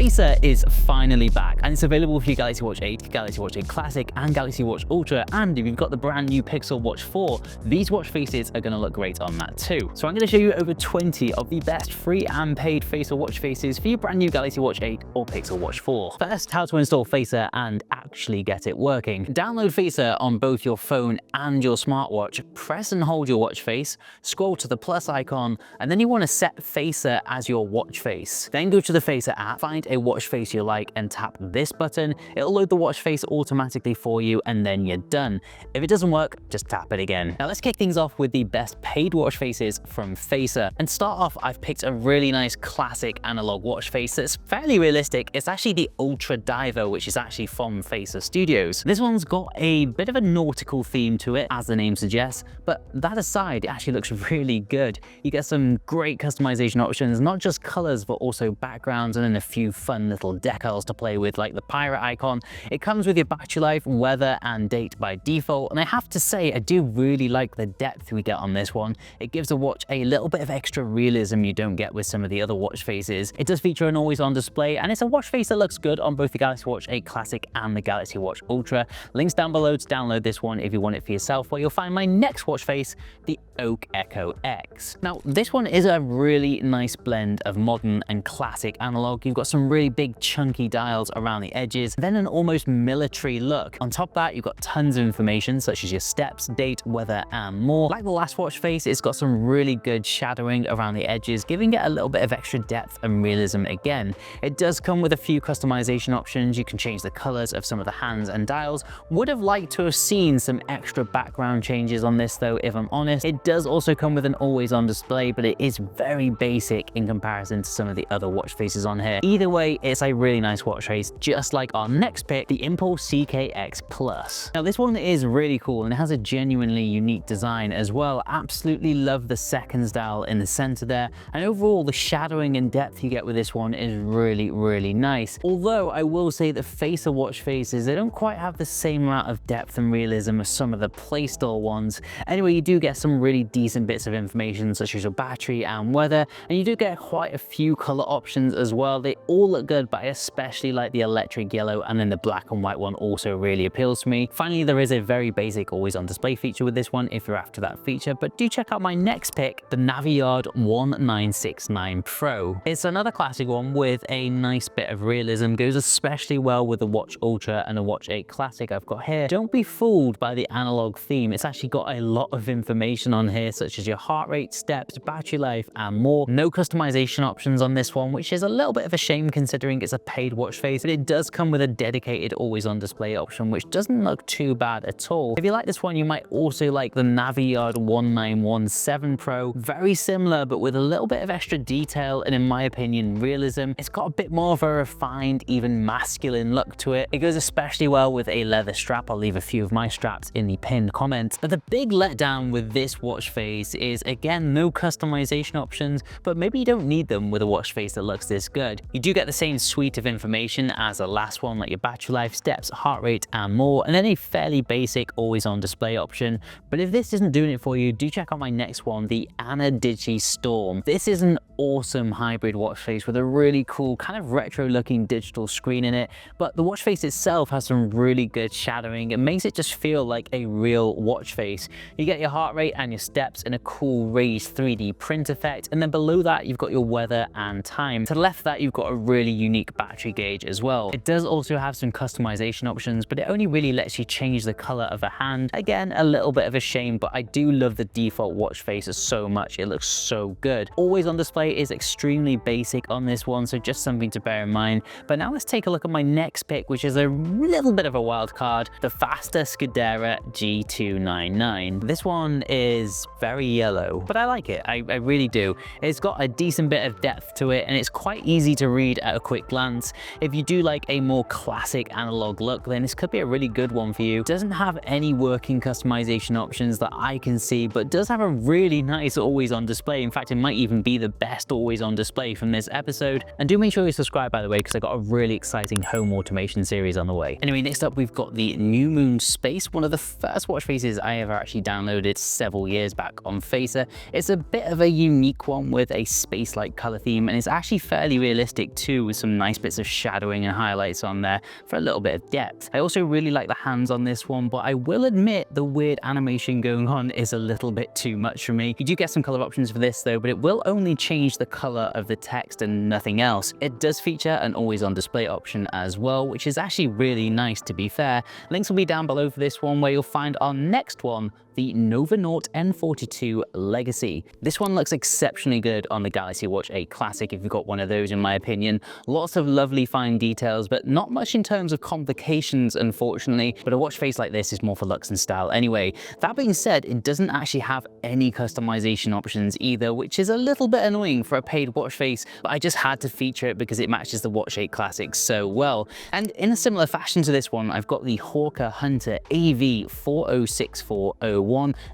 Facer is finally back, and it's available for your Galaxy Watch 8, Galaxy Watch 8 Classic, and Galaxy Watch Ultra. And if you've got the brand new Pixel Watch 4, these watch faces are going to look great on that too. So I'm going to show you over 20 of the best free and paid Facer watch faces for your brand new Galaxy Watch 8 or Pixel Watch 4. First, how to install Facer and actually get it working. Download Facer on both your phone and your smartwatch. Press and hold your watch face, scroll to the plus icon, and then you want to set Facer as your watch face. Then go to the Facer app, find a watch face you like and tap this button. It'll load the watch face automatically for you and then you're done. If it doesn't work, just tap it again. Now let's kick things off with the best paid watch faces from Facer. And start off, I've picked a really nice classic analog watch face that's fairly realistic. It's actually the Ultra Diver, which is actually from Facer Studios. This one's got a bit of a nautical theme to it, as the name suggests, but that aside, it actually looks really good. You get some great customization options, not just colors, but also backgrounds, and then a few fun little decals to play with, like the pirate icon. It comes with your battery life, weather, and date by default, and I have to say, I do really like the depth we get on this one. It gives the watch a little bit of extra realism you don't get with some of the other watch faces. It does feature an always-on display, and it's a watch face that looks good on both the Galaxy Watch 8 Classic and the Galaxy Watch Ultra. Links down below to download this one if you want it for yourself, where you'll find my next watch face, the Oak Echo X. Now, this one is a really nice blend of modern and classic analog. You've got some really big chunky dials around the edges, then an almost military look. On top of that, you've got tons of information such as your steps, date, weather, and more. Like the last watch face, it's got some really good shadowing around the edges, giving it a little bit of extra depth and realism again. It does come with a few customization options. You can change the colors of some of the hands and dials. Would have liked to have seen some extra background changes on this though, if I'm honest. It does also come with an always-on display, but it is very basic in comparison to some of the other watch faces on here. Either way, it's a really nice watch face, just like our next pick, the Impulse CKX Plus. Now this one is really cool and it has a genuinely unique design as well. Absolutely love the seconds dial in the center there, and overall the shadowing and depth you get with this one is really nice. Although I will say the Facer watch faces, they don't quite have the same amount of depth and realism as some of the Playstore ones. Anyway, you do get some really decent bits of information such as your battery and weather, and you do get quite a few color options as well. They all look good, but I especially like the electric yellow, and then the black and white one also really appeals to me. Finally, there is a very basic always on display feature with this one if you're after that feature, but do check out my next pick, the Naviyard 1969 Pro. It's another classic one with a nice bit of realism, goes especially well with the Watch Ultra and the Watch 8 Classic I've got here. Don't be fooled by the analog theme. It's actually got a lot of information on here such as your heart rate, steps, battery life, and more. No customization options on this one, which is a little bit of a shame considering it's a paid watch face, but it does come with a dedicated always on display option, which doesn't look too bad at all. If you like this one, you might also like the Naviyard 1917 Pro. Very similar, but with a little bit of extra detail and, in my opinion, realism. It's got a bit more of a refined, even masculine look to it. It goes especially well with a leather strap. I'll leave a few of my straps in the pinned comment. But the big letdown with this watch face is, again, no customization options, but maybe you don't need them with a watch face that looks this good. You do get the same suite of information as the last one, like your battery life, steps, heart rate, and more, and then a fairly basic always on display option. But if this isn't doing it for you, do check out my next one, the Anna Digi Storm. This is an awesome hybrid watch face with a really cool kind of retro looking digital screen in it, but the watch face itself has some really good shadowing. It makes it just feel like a real watch face. You get your heart rate and your steps in a cool raised 3D print effect, and then below that you've got your weather and time. To the left of that you've got a really unique battery gauge as well. It does also have some customization options, but it only really lets you change the color of a hand. Again, a little bit of a shame, but I do love the default watch face so much. It looks so good. Always on display is extremely basic on this one, so just something to bear in mind. But now let's take a look at my next pick, which is a little bit of a wild card, the Faster Scudera G299. This one is very yellow, but I like it. I really do. It's got a decent bit of depth to it, and it's quite easy to read at a quick glance. If you do like a more classic analog look, then this could be a really good one for you. It doesn't have any working customization options that I can see, but does have a really nice always on display. In fact, it might even be the best best always on display from this episode. And do make sure you subscribe, by the way, because I got a really exciting home automation series on the way. Anyway, next up we've got the New Moon Space, one of the first watch faces I ever actually downloaded several years back on Facer. It's a bit of a unique one with a space-like color theme, and it's actually fairly realistic too, with some nice bits of shadowing and highlights on there for a little bit of depth. I also really like the hands on this one, but I will admit the weird animation going on is a little bit too much for me. You do get some color options for this though, but it will only change the color of the text and nothing else. It does feature an always on display option as well, which is actually really nice, to be fair. Links will be down below for this one, where you'll find our next one, the Novanaut N42 Legacy. This one looks exceptionally good on the Galaxy Watch 8 Classic if you've got one of those, in my opinion. Lots of lovely fine details, but not much in terms of complications, unfortunately. But a watch face like this is more for looks and style anyway. That being said, it doesn't actually have any customization options either, which is a little bit annoying for a paid watch face, but I just had to feature it because it matches the Watch 8 Classic so well. And in a similar fashion to this one, I've got the Hawker Hunter AV40640.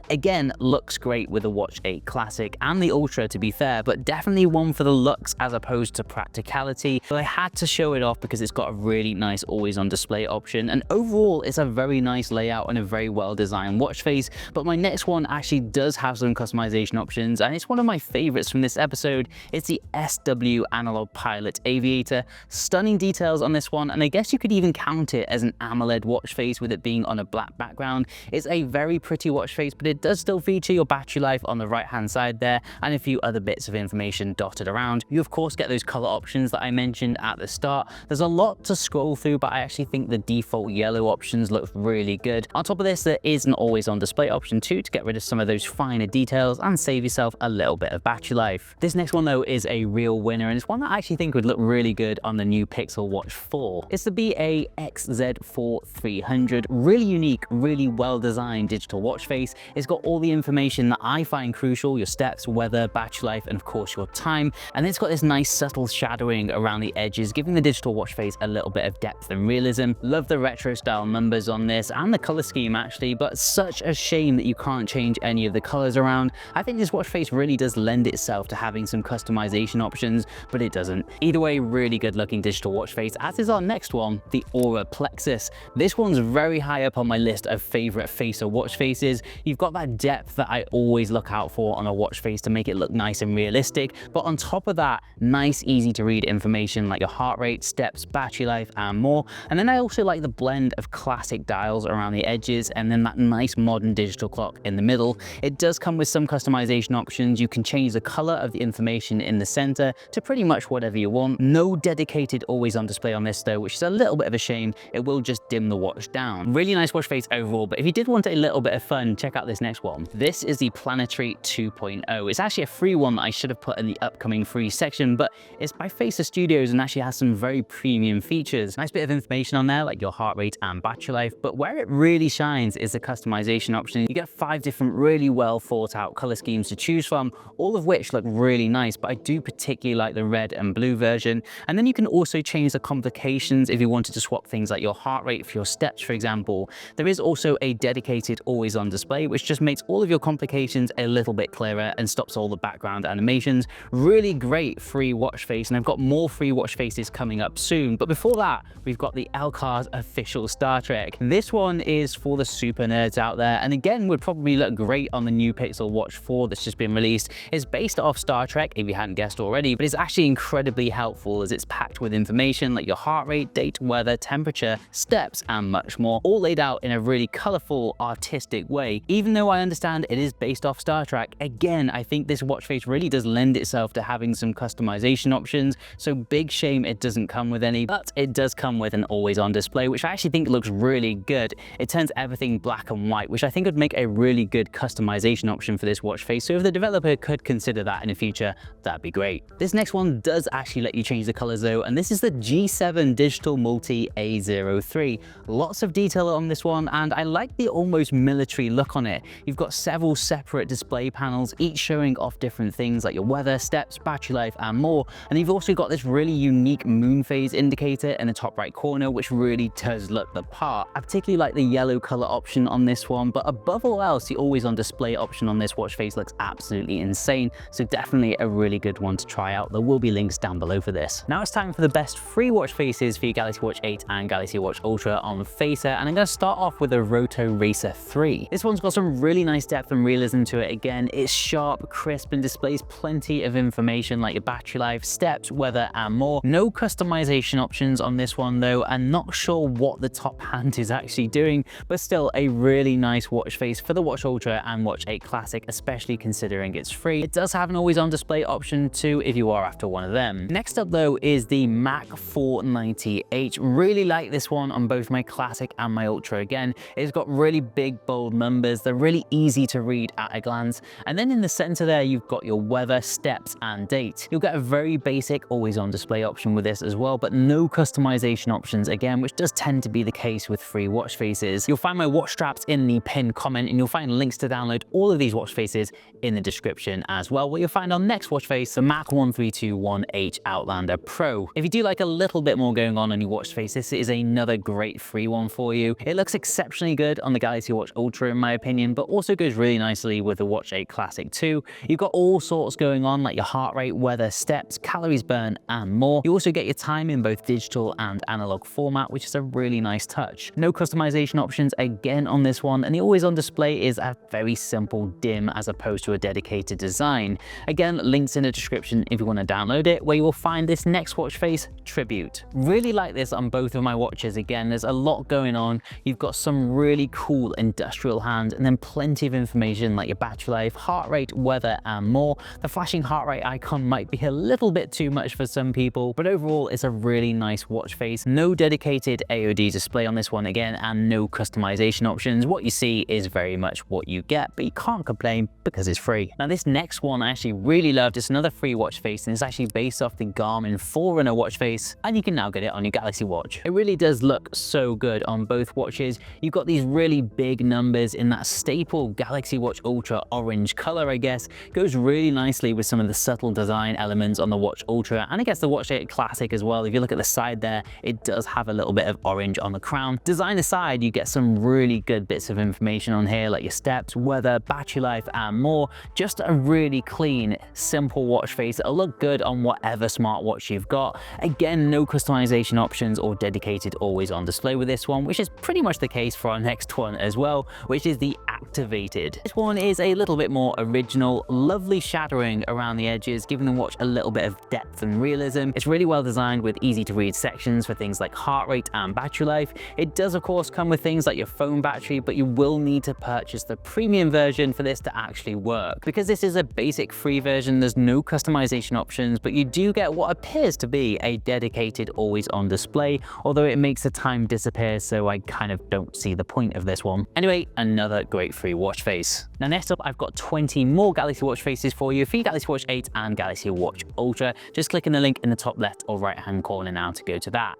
Again, looks great with the Watch 8 Classic and the Ultra, to be fair, but definitely one for the looks as opposed to practicality. But I had to show it off because it's got a really nice always on display option, and overall it's a very nice layout and a very well designed watch face. But my next one actually does have some customization options, and it's one of my favorites from this episode. It's the SW Analog Pilot Aviator. Stunning details on this one, and I guess you could even count it as an AMOLED watch face with it being on a black background. It's a very pretty watch face, but it does still feature your battery life on the right hand side there and a few other bits of information dotted around. You of course get those color options that I mentioned at the start. There's a lot to scroll through, but I actually think the default yellow options look really good. On top of this, there is an always on display option too, to get rid of some of those finer details and save yourself a little bit of battery life. This next one though is a real winner, and it's one that I actually think would look really good on the new Pixel Watch 4. It's the BA XZ4 300. Really unique, really well designed digital watch face. It's got all the information that I find crucial: your steps, weather, battery life, and of course your time. And it's got this nice subtle shadowing around the edges, giving the digital watch face a little bit of depth and realism. Love the retro style numbers on this and the color scheme actually, but such a shame that you can't change any of the colors around. I think this watch face really does lend itself to having some customization options, but it doesn't. Either way, really good looking digital watch face, as is our next one, the Aura Plexus. This one's very high up on my list of favorite Facer watch faces. You've got that depth that I always look out for on a watch face to make it look nice and realistic, but on top of that, nice easy to read information like your heart rate, steps, battery life, and more. And then I also like the blend of classic dials around the edges and then that nice modern digital clock in the middle. It does come with some customization options. You can change the color of the information in the center to pretty much whatever you want. No dedicated always on display on this though, which is a little bit of a shame. It will just dim the watch down. Really nice watch face overall, but if you did want a little bit of fun, check out this next one. This is the Planetary 2.0. It's actually a free one that I should have put in the upcoming free section, but it's by Facer Studios and actually has some very premium features. Nice bit of information on there like your heart rate and battery life, but where it really shines is the customization option. You get 5 different really well thought out color schemes to choose from, all of which look really nice, but I do particularly like the red and blue version. And then you can also change the complications if you wanted to swap things like your heart rate for your steps, for example. There is also a dedicated always on display, which just makes all of your complications a little bit clearer and stops all the background animations. Really great free watch face, and I've got more free watch faces coming up soon. But before that, we've got the Elcar's official Star Trek. This one is for the super nerds out there, and again would probably look great on the new Pixel Watch 4 that's just been released. It's based off Star Trek, if you hadn't guessed already, but it's actually incredibly helpful as it's packed with information like your heart rate, date, weather, temperature, steps, and much more, all laid out in a really colorful, artistic way. Even though I understand it is based off Star Trek, again, I think this watch face really does lend itself to having some customization options, so big shame it doesn't come with any, but it does come with an always on display, which I actually think looks really good. It turns everything black and white, which I think would make a really good customization option for this watch face, so if the developer could consider that in the future, that'd be great. This next one does actually let you change the colors though, and this is the G7 Digital Multi A03. Lots of detail on this one, and I like the almost military look on it. You've got several separate display panels, each showing off different things like your weather, steps, battery life, and more. And you've also got this really unique moon phase indicator in the top right corner, which really does look the part. I particularly like the yellow color option on this one, but above all else, the always on display option on this watch face looks absolutely insane. So definitely definitely a really good one to try out. There will be links down below for this. Now it's time for the best free watch faces for your Galaxy Watch 8 and Galaxy Watch Ultra on Facer, and I'm going to start off with the Roto Racer 3. This one's got some really nice depth and realism to it. Again, it's sharp, crisp, and displays plenty of information like your battery life, steps, weather, and more. No customization options on this one though, and not sure what the top hand is actually doing, but still a really nice watch face for the Watch Ultra and Watch 8 Classic, especially considering it's free. It does have an always on display option too if you are after one of them. Next up though is the Mac 490H. Really like this one on both my Classic and my Ultra. Again, it's got really big bold numbers. They're really easy to read at a glance. And then in the center there, you've got your weather, steps, and date. You'll get a very basic always on display option with this as well, but no customization options again, which does tend to be the case with free watch faces. You'll find my watch straps in the pinned comment, and you'll find links to download all of these watch faces in the description as well. What you'll find on next watch face, the Mac 1321H Outlander Pro. If you do like a little bit more going on your watch face, this is another great free one for you. It looks exceptionally good on the Galaxy Watch Ultra in my opinion, but also goes really nicely with the Watch 8 Classic too. You've got all sorts going on like your heart rate, weather, steps, calories burned, and more. You also get your time in both digital and analog format, which is a really nice touch. No customization options again on this one, and the always on display is a very simple dim as opposed to a dedicated design. Again, links in the description if you want to download it, where you will find this next watch face, Tribute. Really like this on both of my watches. Again, there's a lot going on. You've got some really cool industrial hand, and then plenty of information like your battery life, heart rate, weather, and more. The flashing heart rate icon might be a little bit too much for some people, but overall it's a really nice watch face. No dedicated AOD display on this one again, and no customization options. What you see is very much what you get, but you can't complain because it's free. Now this next one I actually really loved. It's another free watch face, and it's actually based off the Garmin Forerunner watch face, and you can now get it on your Galaxy Watch. It really does look so good on both watches. You've got these really big numbers in that staple Galaxy Watch Ultra orange color, I guess. Goes really nicely with some of the subtle design elements on the Watch Ultra, and I guess the Watch 8 Classic as well. If you look at the side there, it does have a little bit of orange on the crown. Design aside, you get some really good bits of information on here like your steps, weather, battery life, and more. Just a really clean, simple watch face that'll look good on whatever smartwatch you've got. Again, no customization options or dedicated always on display with this one, which is pretty much the case for our next one as well, which is the Activated. This one is a little bit more original, lovely shadowing around the edges, giving the watch a little bit of depth and realism. It's really well designed with easy to read sections for things like heart rate and battery life. It does of course come with things like your phone battery, but you will need to purchase the premium version for this to actually work. Because this is a basic free version, there's no customization options, but you do get what appears to be a dedicated always on display, although it makes the time disappear, so I kind of don't see the point of this one. Anyway, another great free watch face. Now next up, I've got 20 more Galaxy Watch faces for you for your Galaxy Watch 8 and Galaxy Watch Ultra. Just click on the link in the top left or right hand corner now to go to that.